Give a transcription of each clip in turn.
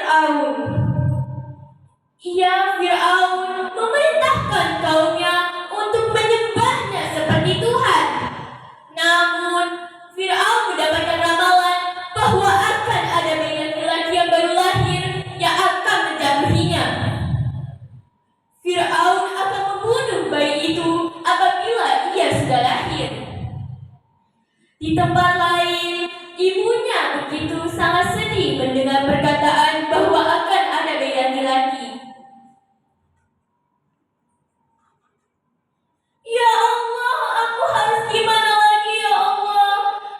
Fir'aun. Fir'aun memerintahkan kaumnya untuk menyembahnya seperti Tuhan. Namun, Fir'aun mendapatkan ramalan bahwa akan ada bayi laki-laki yang baru lahir yang akan menjamurinya. Fir'aun akan membunuh bayi itu apabila ia sudah lahir. Di tempat lain, ibunya begitu sangat sedih mendengar perkataan bahwa akan ada bayi laki-laki. Ya Allah, aku harus gimana lagi ya Allah?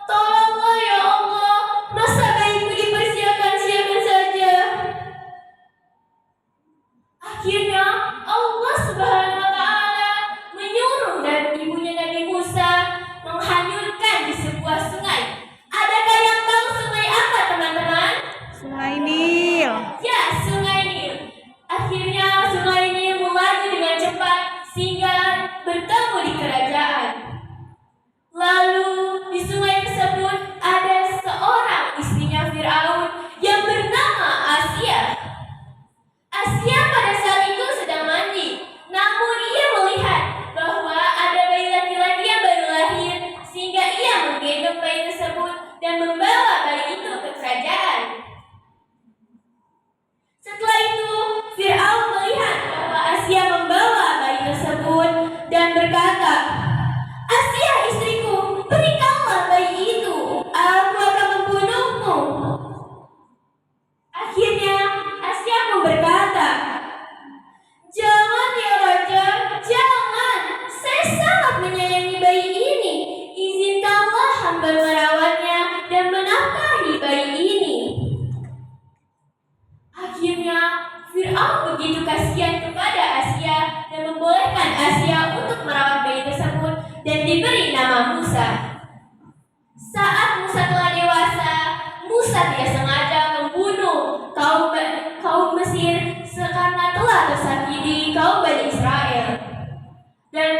Tolonglah ya Allah, masa bayiku dipersiapkan-siapkan saja? Akhirnya Allah Subhanahu wa Ta'ala menyuruh dan ibunya Nabi Musa menghanyutkan di sebuah sungai. Adakah yang tahu sungai apa, teman-teman? Sungai Nil. Ya, Sungai Nil. Akhirnya Sungai Nil melaju dengan cepat sehingga bertemu di kerajaan. Lalu di sungai tersebut ada seorang istrinya Fir'aun yang bernama Asia. Asia pada saat itu sedang mandi, namun ia melihat bahwa ada bayi laki-laki yang baru lahir, sehingga ia menggendong bayi tersebut dan membawa bayi itu ke kerajaan. Setelah itu, Fir'aun melihat bahwa Asia membawa bayi tersebut dan berkata, "Asia, istriku, berikanlah bayi itu, aku akan membunuhmu." Akhirnya Asia pun berkata, "Jangan ya Raja, jangan. Saya sangat menyayangi bayi ini. Izinkanlah hamba merawatnya dan menafkahi bayi ini." Akhirnya Fir'aun begitu kasihan kepada Asia dan membolehkan Asia untuk merawat bayi tersebut dan diberi nama Musa. Saat Musa telah dewasa, Musa tidak sengaja membunuh kaum Mesir karena telah tersakiti kaum Bani Israel. Dan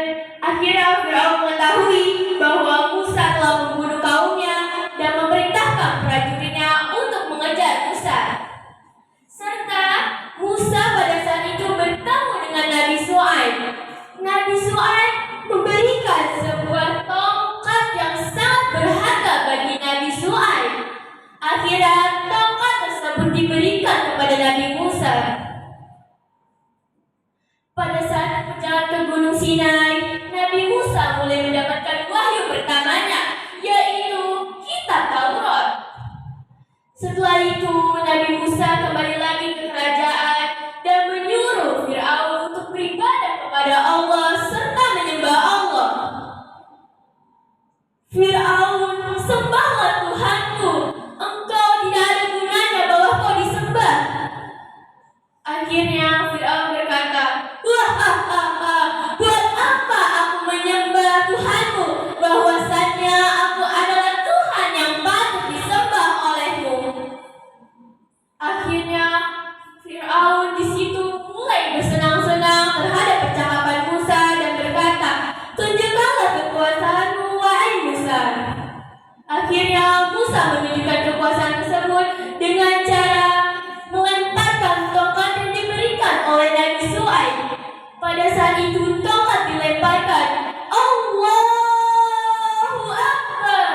akhirnya Fir'aun mengetahui bahwa Musa telah membunuh kaumnya dan memerintahkan prajuritnya untuk mengejar Musa. Serta Musa pada saat itu bertemu dengan Nabi Syuaib. Nabi Syuaib memberikan sebuah tongkat yang sangat berharga bagi Nabi Syuaib. Akhirnya tongkat tersebut diberikan kepada Nabi Musa. Pada saat berjalan ke Gunung Sinai, Nabi Musa mulai mendapatkan wahyu pertamanya, yaitu kitab Taurat. Setelah itu, Nabi Musa kembali lagi ke kerajaan dan menyuruh Fir'aun untuk beribadah kepada Allah serta menyembah Allah. "Fir'aun, sembahlah Tuhanku, engkau tidak ada gunanya bahwa kau disembah." Akhirnya Fir'aun berkata, "Buat apa aku menyembah Tuhanmu, bahwasannya aku adalah Tuhan yang patut disembah olehmu." Akhirnya Fir'aun di situ mulai bersenang-senang terhadap percakapan Musa dan berkata, "Tunjukkanlah kekuasaanmu, wahai Musa." Akhirnya Musa menunjukkan kekuasaan tersebut dengan cara melemparkan tongkat yang diberikan oleh Nabi Syuaib. Pada saat itu tongkat dilemparkan. Allahu Akbar.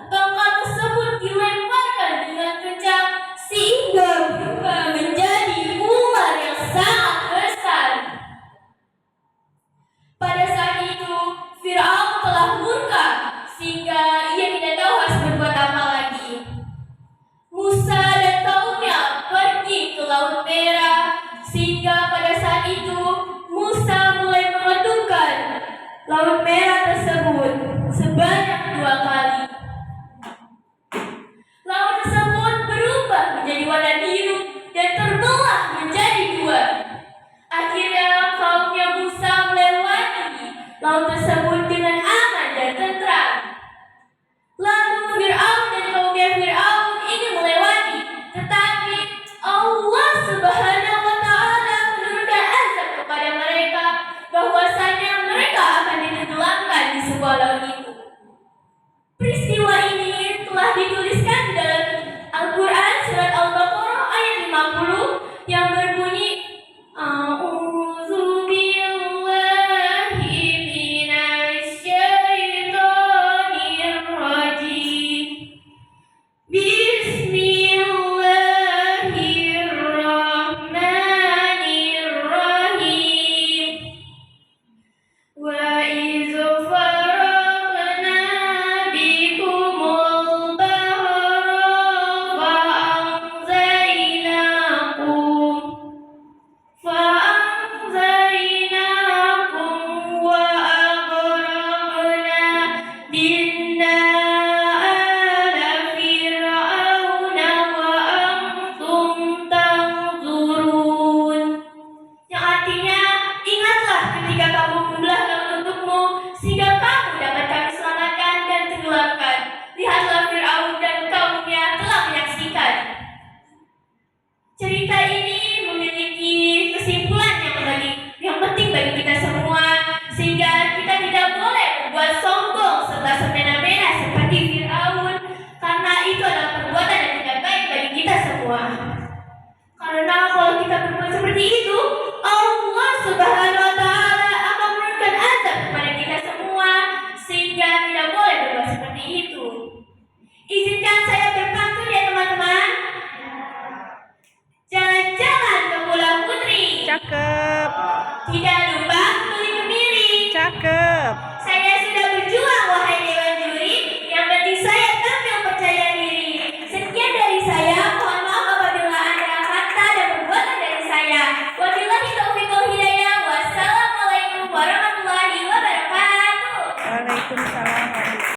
Tongkat tersebut dilemparkan dengan kencang sehingga berubah menjadi ular yang sangat besar. Pada saat itu Fir'aun telah murka sehingga ia tidak tahu harus berbuat apa lagi. Musa dan kaumnya pergi ke Laut Merah sehingga pada saat itu Musa mulai mengetukkan Laut Merah tersebut sebanyak 2 kali. Laut tersebut berubah menjadi warna biru dan terbelah menjadi 2. Akhirnya kaumnya Musa melewati laut tersebut dengan aman dan tentram. Lalu Fir'aun dan kaumnya Fir'aun ini melewati, tetapi Allah Subhanahu wa Ta'ala menurunkan azab kepada mereka bahwasanya mereka akan ditenggelamkan di sebuah laut itu. Peristiwa ini telah dituliskan di dalam Al-Quran surat Al-Baqarah ayat 50 seperti itu, Allah Subhanahu wa taala akan menurunkan azab kepada kita semua sehingga tidak boleh berbuat seperti itu. Izinkan saya